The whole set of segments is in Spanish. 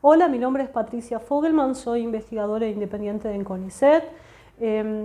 Hola, mi nombre es Patricia Fogelman, soy investigadora independiente de CONICET.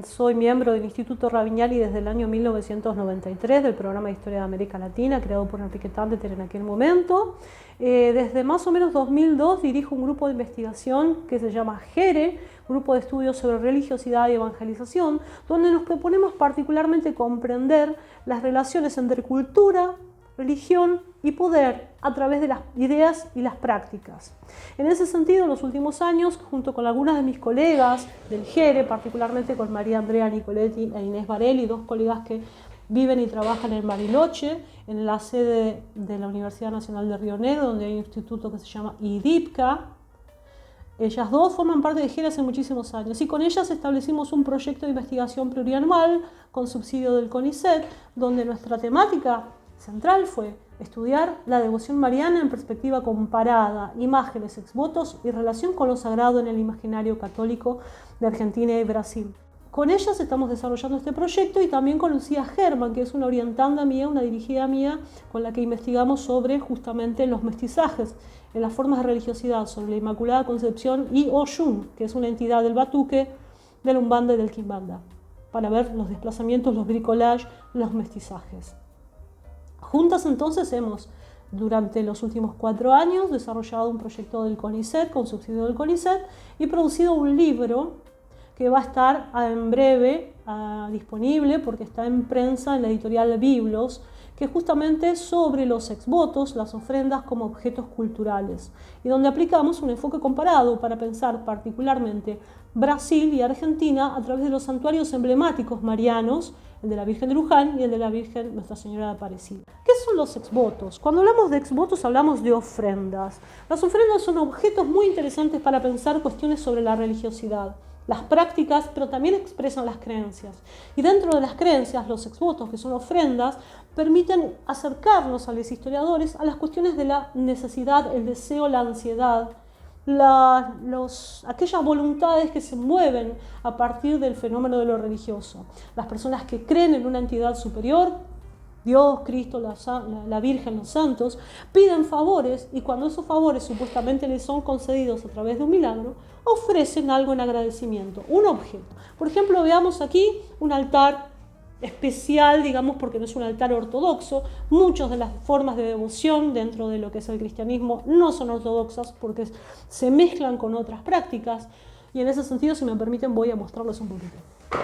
Soy miembro del Instituto Ravignali desde el año 1993 del programa de Historia de América Latina, creado por Enrique Tandeter en aquel momento. Desde más o menos 2002 dirijo un grupo de investigación que se llama GERE, Grupo de Estudios sobre Religiosidad y Evangelización, donde nos proponemos particularmente comprender las relaciones entre cultura, religión y poder a través de las ideas y las prácticas. En ese sentido, en los últimos años, junto con algunas de mis colegas del GERE, particularmente con María Andrea Nicoletti e Inés Varelli, dos colegas que viven y trabajan en Bariloche, en la sede de la Universidad Nacional de Río Negro, donde hay un instituto que se llama IDIPCA. Ellas dos forman parte de GERE hace muchísimos años y con ellas establecimos un proyecto de investigación plurianual con subsidio del CONICET, donde nuestra temática central fue estudiar la devoción mariana en perspectiva comparada, imágenes, exvotos y relación con lo sagrado en el imaginario católico de Argentina y Brasil. Con ellas estamos desarrollando este proyecto y también con Lucía Germán, que es una orientanda mía, una dirigida mía, con la que investigamos sobre justamente los mestizajes en las formas de religiosidad, sobre la Inmaculada Concepción y Oshun, que es una entidad del Batuque, del Umbanda y del Quimbanda, para ver los desplazamientos, los bricolages, los mestizajes. Juntas entonces hemos, durante los últimos 4 años, desarrollado un proyecto del CONICET, con subsidio del CONICET, y producido un libro que va a estar en breve disponible, porque está en prensa en la editorial Biblos, que justamente es sobre los exvotos, las ofrendas como objetos culturales, y donde aplicamos un enfoque comparado para pensar particularmente Brasil y Argentina a través de los santuarios emblemáticos marianos, el de la Virgen de Luján y el de la Virgen Nuestra Señora de Aparecida. ¿Qué son los exvotos? Cuando hablamos de exvotos hablamos de ofrendas. Las ofrendas son objetos muy interesantes para pensar cuestiones sobre la religiosidad, las prácticas, pero también expresan las creencias. Y dentro de las creencias, los exvotos, que son ofrendas, permiten acercarnos a los historiadores a las cuestiones de la necesidad, el deseo, la ansiedad, aquellas voluntades que se mueven a partir del fenómeno de lo religioso. Las personas que creen en una entidad superior, Dios, Cristo, la Virgen, los santos, piden favores y cuando esos favores supuestamente les son concedidos a través de un milagro, ofrecen algo en agradecimiento, un objeto. Por ejemplo, veamos aquí un altar especial, digamos, porque no es un altar ortodoxo. Muchas de las formas de devoción dentro de lo que es el cristianismo no son ortodoxas porque se mezclan con otras prácticas y en ese sentido, si me permiten, voy a mostrarles un poquito.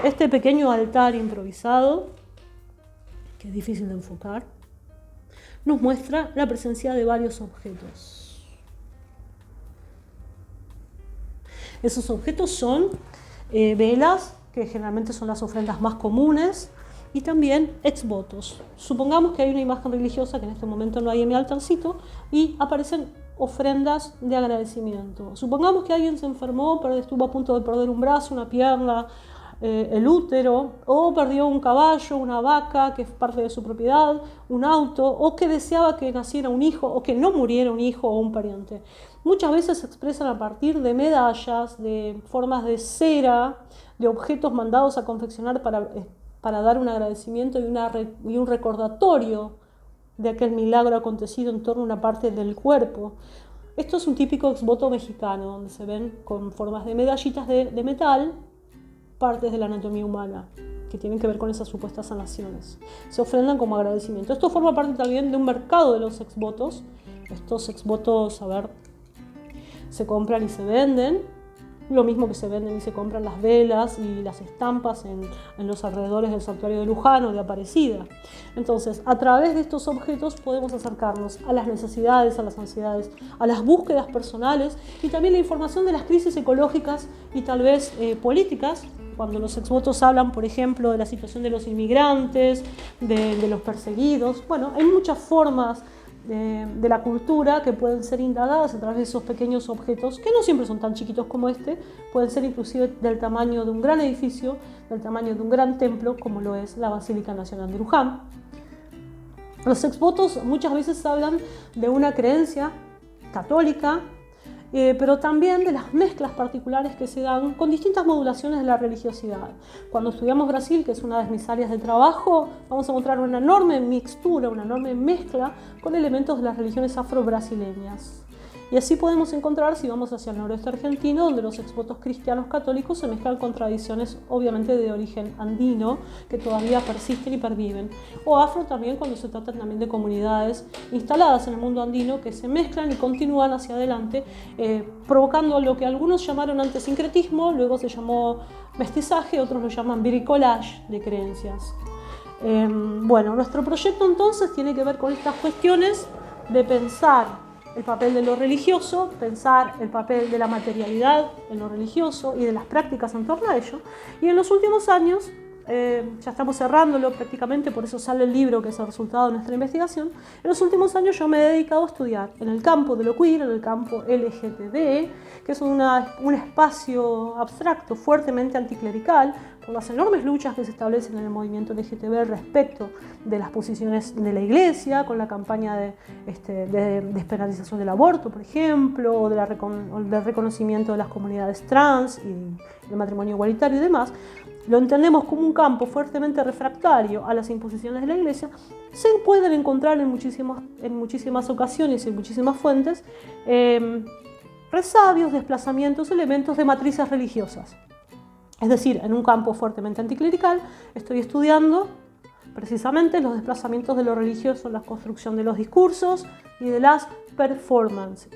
Este pequeño altar improvisado, que es difícil de enfocar, nos muestra la presencia de varios objetos. Esos objetos son velas, que generalmente son las ofrendas más comunes, y también exvotos. Supongamos que hay una imagen religiosa que en este momento no hay en mi altarcito y aparecen ofrendas de agradecimiento. Supongamos que alguien se enfermó, estuvo a punto de perder un brazo, una pierna, el útero, o perdió un caballo, una vaca que es parte de su propiedad, un auto, o que deseaba que naciera un hijo o que no muriera un hijo o un pariente. Muchas veces se expresan a partir de medallas, de formas de cera, de objetos mandados a confeccionar para dar un agradecimiento y un recordatorio de aquel milagro acontecido en torno a una parte del cuerpo. Esto es un típico exvoto mexicano, donde se ven con formas de medallitas de metal, partes de la anatomía humana que tienen que ver con esas supuestas sanaciones. Se ofrendan como agradecimiento. Esto forma parte también de un mercado de los exvotos. Estos exvotos, se compran y se venden. Lo mismo que se venden y se compran las velas y las estampas en los alrededores del santuario de Luján o de Aparecida. Entonces, a través de estos objetos podemos acercarnos a las necesidades, a las ansiedades, a las búsquedas personales y también la información de las crisis ecológicas y tal vez políticas. Cuando los exvotos hablan, por ejemplo, de la situación de los inmigrantes, de los perseguidos. Bueno, hay muchas formas de la cultura que pueden ser indagadas a través de esos pequeños objetos, que no siempre son tan chiquitos como este, pueden ser inclusive del tamaño de un gran edificio, del tamaño de un gran templo, como lo es la Basílica Nacional de Luján. Los exvotos muchas veces hablan de una creencia católica, pero también de las mezclas particulares que se dan con distintas modulaciones de la religiosidad. Cuando estudiamos Brasil, que es una de mis áreas de trabajo, vamos a encontrar una enorme mixtura, una enorme mezcla con elementos de las religiones afro-brasileñas. Y así podemos encontrar, si vamos hacia el noroeste argentino, donde los exvotos cristianos católicos se mezclan con tradiciones obviamente de origen andino, que todavía persisten y perviven. O afro también, cuando se trata también de comunidades instaladas en el mundo andino que se mezclan y continúan hacia adelante, provocando lo que algunos llamaron antes sincretismo, luego se llamó mestizaje, otros lo llaman bricolage de creencias. Bueno, nuestro proyecto entonces tiene que ver con estas cuestiones de pensar el papel de lo religioso, pensar el papel de la materialidad en lo religioso y de las prácticas en torno a ello. Y en los últimos años, ya estamos cerrándolo prácticamente, por eso sale el libro que es el resultado de nuestra investigación, en los últimos años yo me he dedicado a estudiar en el campo de lo queer, en el campo LGTB, que es un espacio abstracto fuertemente anticlerical, por las enormes luchas que se establecen en el movimiento LGTB respecto de las posiciones de la Iglesia, con la campaña de despenalización del aborto, por ejemplo, o del reconocimiento de las comunidades trans y el matrimonio igualitario y demás. Lo entendemos como un campo fuertemente refractario a las imposiciones de la Iglesia. Se pueden encontrar en muchísimas ocasiones y en muchísimas fuentes resabios, desplazamientos, elementos de matrices religiosas. Es decir, en un campo fuertemente anticlerical estoy estudiando precisamente los desplazamientos de lo religioso en la construcción de los discursos y de las performances.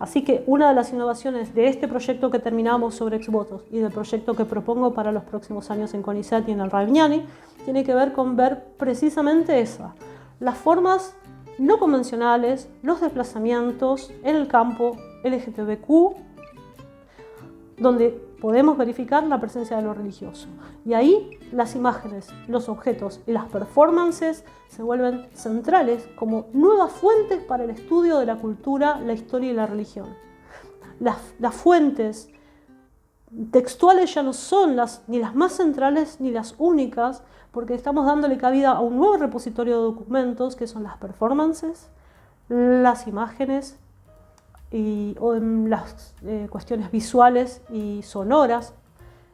Así que una de las innovaciones de este proyecto que terminamos sobre exvotos y del proyecto que propongo para los próximos años en CONICET y en el Ravignani tiene que ver con ver precisamente esa, las formas no convencionales, los desplazamientos en el campo LGTBQ, donde podemos verificar la presencia de lo religioso. Y ahí las imágenes, los objetos y las performances se vuelven centrales como nuevas fuentes para el estudio de la cultura, la historia y la religión. Las fuentes textuales ya no son ni las más centrales ni las únicas, porque estamos dándole cabida a un nuevo repositorio de documentos que son las performances, las imágenes, o en las cuestiones visuales y sonoras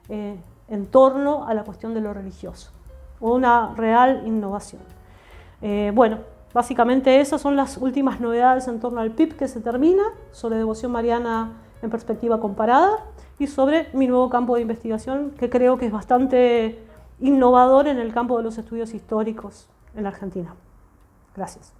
en torno a la cuestión de lo religioso. Una real innovación. Bueno, básicamente esas son las últimas novedades en torno al PIB que se termina, sobre devoción mariana en perspectiva comparada y sobre mi nuevo campo de investigación que creo que es bastante innovador en el campo de los estudios históricos en la Argentina. Gracias.